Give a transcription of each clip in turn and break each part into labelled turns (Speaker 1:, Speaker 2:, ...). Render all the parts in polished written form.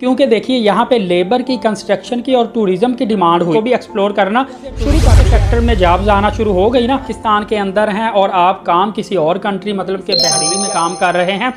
Speaker 1: क्योंकि देखिए यहाँ पे लेबर की, कंस्ट्रक्शन की और टूरिज्म की डिमांड हुई, तो भी एक्सप्लोर करना शुरू कर सेक्टर में जॉब्स आना शुरू हो गई ना। पाकिस्तान के अंदर हैं और आप काम किसी और कंट्री मतलब के बहरीन में काम कर रहे हैं,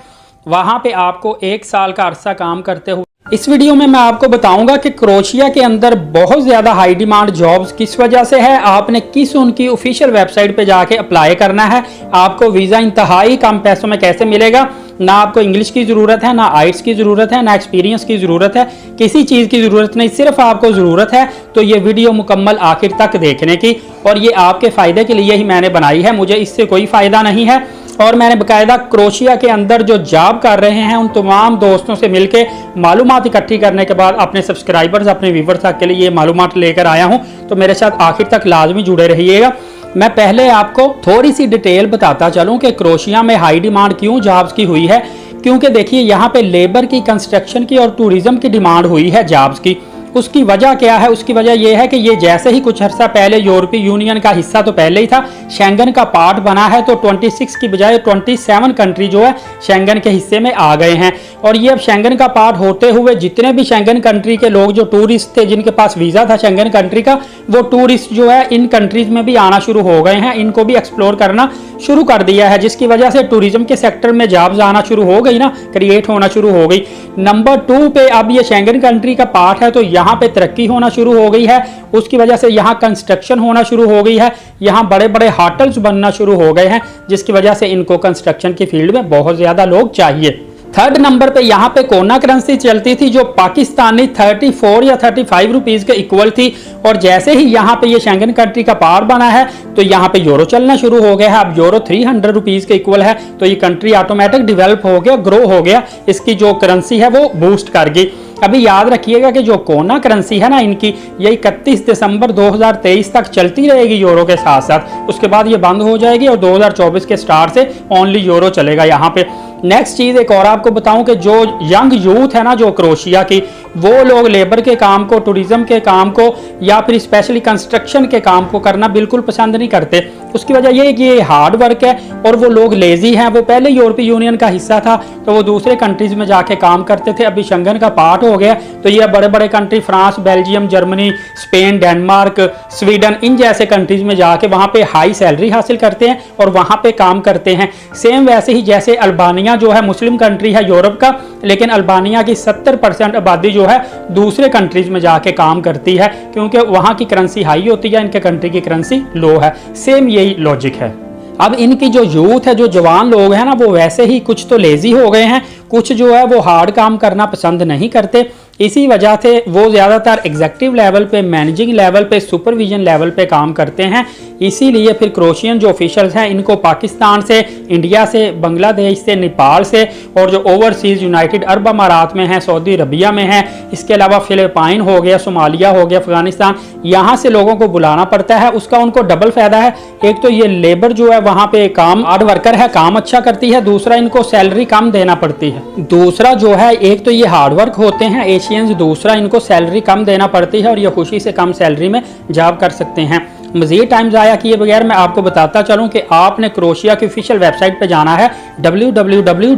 Speaker 1: वहाँ पे आपको 1 साल का अरसा काम करते हुए इस वीडियो में मैं आपको बताऊंगा कि क्रोएशिया के अंदर बहुत ज़्यादा हाई डिमांड जॉब्स किस वजह से है, आपने किस उनकी ऑफिशियल वेबसाइट पे जाके अप्लाई करना है, आपको वीज़ा इंतहाई कम पैसों में कैसे मिलेगा, ना आपको इंग्लिश की ज़रूरत है, ना आइट्स की ज़रूरत है, ना एक्सपीरियंस की ज़रूरत है, किसी चीज़ की ज़रूरत नहीं, सिर्फ आपको ज़रूरत है तो ये वीडियो मुकम्मल आखिर तक देखने की। और ये आपके फ़ायदे के लिए ही मैंने बनाई है, मुझे इससे कोई फ़ायदा नहीं है। और मैंने बाकायदा क्रोएशिया के अंदर जो जॉब कर रहे हैं उन तमाम दोस्तों से मिलके मालूमात इकट्ठी करने के बाद अपने सब्सक्राइबर्स, अपने व्यूवर्स तक के लिए ये मालूमात लेकर आया हूँ, तो मेरे साथ आखिर तक लाजमी जुड़े रहिएगा। मैं पहले आपको थोड़ी सी डिटेल बताता चलूँ कि क्रोएशिया में हाई डिमांड क्यों जॉब्स की हुई है। क्योंकि देखिए यहाँ पे लेबर की, कंस्ट्रक्शन की और टूरिज्म की डिमांड हुई है जॉब्स की। उसकी वजह क्या है? उसकी वजह यह है कि ये जैसे ही कुछ अर्सा पहले यूरोपीय यूनियन का हिस्सा तो पहले ही था, शेंगन का पार्ट बना है, तो 26 की बजाय 27 कंट्री जो है शेंगन के हिस्से में आ गए हैं। और ये अब शेंगन का पार्ट होते हुए जितने भी शेंगन कंट्री के लोग जो टूरिस्ट थे, जिनके पास वीज़ा था शेंगन कंट्री का, वो टूरिस्ट जो है इन कंट्रीज में भी आना शुरू हो गए हैं, इनको भी एक्सप्लोर करना शुरू कर दिया है, जिसकी वजह से टूरिज्म के सेक्टर में जॉब्स आना शुरू हो गई ना, क्रिएट होना शुरू हो गई। नंबर 2 पे अब ये शेंगन कंट्री का पार्ट है तो यहाँ पे तरक्की होना शुरू हो गई है, उसकी वजह से यहाँ कंस्ट्रक्शन होना शुरू हो गई है, यहाँ बड़े बड़े होटल्स बनना शुरू हो गए हैं, जिसकी वजह से इनको कंस्ट्रक्शन की फील्ड में बहुत ज़्यादा लोग चाहिए। 3rd नंबर पे यहाँ पे कोना करेंसी चलती थी जो पाकिस्तानी 34 या 35 रुपीज़ के इक्वल थी। और जैसे ही यहाँ पे ये शेंगन कंट्री का पार्ट बना है तो यहाँ पे यूरो चलना शुरू हो गया है। अब यूरो 300 रुपीज़ के इक्वल है, तो ये कंट्री ऑटोमेटिक डेवलप हो गया, ग्रो हो गया, इसकी जो करेंसी है वो बूस्ट कर गई। अभी याद रखिएगा कि जो कोना करेंसी है ना इनकी, ये 31 दिसंबर 2023 तक चलती रहेगी यूरो के साथ साथ, उसके बाद ये बंद हो जाएगी और 2024 के स्टार्ट से ओनली यूरो चलेगा यहाँ पे। नेक्स्ट चीज़ एक और आपको बताऊं कि जो यंग यूथ है ना जो क्रोएशिया की, वो लोग लेबर के काम को, टूरिज्म के काम को या फिर स्पेशली कंस्ट्रक्शन के काम को करना बिल्कुल पसंद नहीं करते। उसकी वजह ये है कि ये हार्ड वर्क है और वो लोग लेजी हैं। वो पहले यूरोपीय यूनियन का हिस्सा था तो वो दूसरे कंट्रीज में जाके काम करते थे, अभी शेंगन का पार्ट हो गया तो ये बड़े बड़े country France, Belgium, Germany, Spain, Denmark, Sweden, इन जैसे कंट्रीज में जाके वहाँ पे हाई सैलरी हासिल करते हैं और वहाँ पे काम करते हैं। सेम वैसे ही जैसे अल्बानिया जो है मुस्लिम कंट्री है यूरोप का, लेकिन अल्बानिया की 70% आबादी जो है दूसरे कंट्रीज में जाके काम करती है, क्योंकि वहाँ की करेंसी हाई होती है, इनके कंट्री की करेंसी लो है। सेम यही लॉजिक है। अब इनकी जो यूथ है, जो जवान लोग हैं ना, वो वैसे ही कुछ तो लेजी हो गए हैं, कुछ जो है वो हार्ड काम करना पसंद नहीं करते। इसी वजह से वो ज़्यादातर एग्जीक्यूटिव लेवल पे, मैनेजिंग लेवल पे, सुपरविजन लेवल पे काम करते हैं। इसीलिए फिर क्रोएशियन जो ऑफिशियल्स हैं इनको पाकिस्तान से, इंडिया से, बांग्लादेश से, नेपाल से और जो ओवरसीज़ यूनाइटेड अरब अमारात में हैं, सऊदी अरबिया में हैं, इसके अलावा फिलिपाइन हो गया, सोमालिया हो गया, अफगानिस्तान, यहाँ से लोगों को बुलाना पड़ता है। उसका उनको डबल फ़ायदा है, एक तो ये लेबर जो है वहाँ पे काम हार्ड वर्कर है, काम अच्छा करती है, दूसरा इनको सैलरी कम देना पड़ती है। दूसरा जो है, एक तो ये हार्ड वर्क होते हैं एशियंस, दूसरा इनको सैलरी कम देना पड़ती है और ये खुशी से कम सैलरी में जॉब कर सकते हैं। मज़ीद टाइम ज़ाया किए बगैर मैं आपको बताता चलूँ कि आपने क्रोएशिया की ऑफिशियल वेबसाइट पे जाना है www.hzz.hr।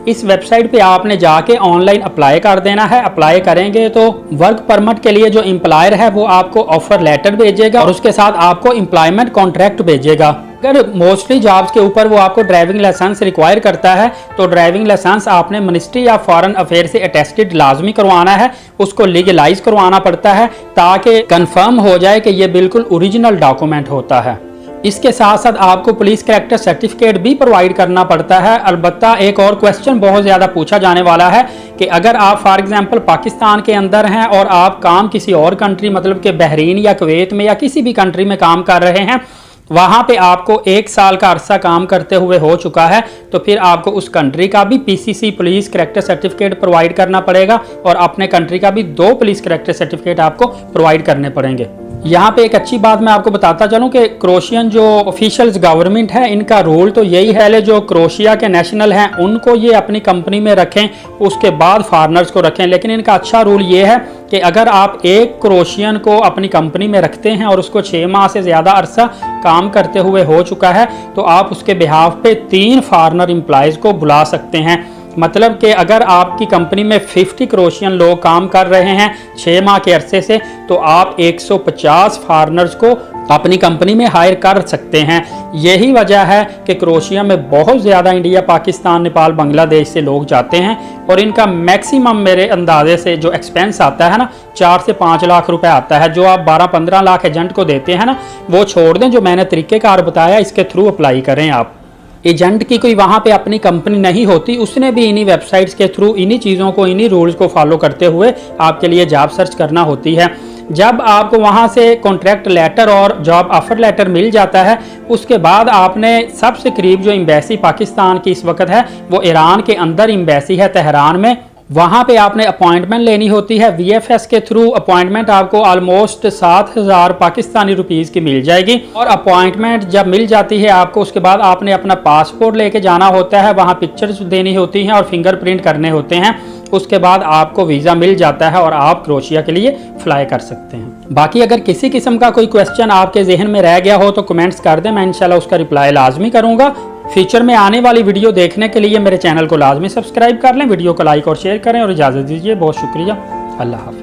Speaker 1: इस वेबसाइट पे आपने जाके ऑनलाइन अप्लाई कर देना है। अप्लाई करेंगे तो वर्क परमिट के लिए जो एम्प्लॉयर है वो आपको ऑफर लेटर भेजेगा और उसके साथ आपको एम्प्लॉयमेंट कॉन्ट्रैक्ट भेजेगा। अगर मोस्टली जॉब्स के ऊपर वो आपको ड्राइविंग लाइसेंस रिक्वायर करता है तो ड्राइविंग लाइसेंस आपने मिनिस्ट्री ऑफ फॉरेन अफेयर से अटेस्टेड लाजमी करवाना है, उसको लीगलाइज करवाना पड़ता है ताकि कंफर्म हो जाए कि ये बिल्कुल ओरिजिनल डॉक्यूमेंट होता है। इसके साथ साथ आपको पुलिस कैरेक्टर सर्टिफिकेट भी प्रोवाइड करना पड़ता है। अलबत्ता एक और क्वेश्चन बहुत ज़्यादा पूछा जाने वाला है कि अगर आप फॉर एग्जांपल पाकिस्तान के अंदर हैं और आप काम किसी और कंट्री मतलब कि बहरीन या कुवैत में या किसी भी कंट्री में काम कर रहे हैं, वहाँ पे आपको 1 साल का अरसा काम करते हुए हो चुका है, तो फिर आपको उस कंट्री का भी PCC police character certificate provide करना पड़ेगा और अपने कंट्री का भी 2 पुलिस कैरेक्टर सर्टिफिकेट आपको प्रोवाइड करने पड़ेंगे। यहाँ पे एक अच्छी बात मैं आपको बताता चलूँ कि क्रोएशियन जो ऑफिशियल्स गवर्नमेंट है इनका रूल तो यही है, जो क्रोएशिया के नेशनल हैं उनको ये अपनी कंपनी में रखें, उसके बाद फॉरेनर्स को रखें। लेकिन इनका अच्छा रूल ये है कि अगर आप एक क्रोएशियन को अपनी कंपनी में रखते हैं और उसको 6 माह से ज़्यादा अरसा काम करते हुए हो चुका है तो आप उसके बिहाफ पे 3 फॉरेनर एम्प्लॉयज़ को बुला सकते हैं। मतलब कि अगर आपकी कंपनी में 50 क्रोशियन लोग काम कर रहे हैं 6 माह के अरसे से, तो आप 150 फॉरेनर्स को अपनी कंपनी में हायर कर सकते हैं। यही वजह है कि क्रोशिया में बहुत ज़्यादा इंडिया, पाकिस्तान, नेपाल, बांग्लादेश से लोग जाते हैं और इनका मैक्सिमम मेरे अंदाजे से जो एक्सपेंस आता है ना 4 से 5 लाख रुपए आता है। जो आप 12-15 लाख एजेंट को देते हैं ना, वो छोड़ दें। जो मैंने तरीक़ेकार बताया इसके थ्रू अप्लाई करें आप। एजेंट की कोई वहाँ पे अपनी कंपनी नहीं होती, उसने भी इन्हीं वेबसाइट्स के थ्रू इन्हीं चीज़ों को, इन्हीं रूल्स को फॉलो करते हुए आपके लिए जॉब सर्च करना होती है। जब आपको वहाँ से कॉन्ट्रैक्ट लेटर और जॉब ऑफर लेटर मिल जाता है, उसके बाद आपने सबसे करीब जो एम्बेसी पाकिस्तान की इस वक्त है वो ईरान के अंदर एम्बेसी है तेहरान में, वहाँ पे आपने अपॉइंटमेंट लेनी होती है। VFS के थ्रू अपॉइंटमेंट आपको ऑलमोस्ट 7,000 पाकिस्तानी रुपीज़ की मिल जाएगी। और अपॉइंटमेंट जब मिल जाती है आपको, उसके बाद आपने अपना पासपोर्ट लेके जाना होता है, वहाँ पिक्चर्स देनी होती हैं और फिंगरप्रिंट करने होते हैं। उसके बाद आपको वीज़ा मिल जाता है और आप क्रोशिया के लिए फ्लाई कर सकते हैं। बाकी अगर किसी किस्म का कोई क्वेश्चन आपके जहन में रह गया हो तो कमेंट्स कर दें, मैं इंशाल्लाह उसका रिप्लाई लाजमी करूँगा। फ्यूचर में आने वाली वीडियो देखने के लिए मेरे चैनल को लाजमी सब्सक्राइब कर लें, वीडियो को लाइक और शेयर करें और इजाज़त दीजिए। बहुत शुक्रिया, अल्लाह हाफ़िज़।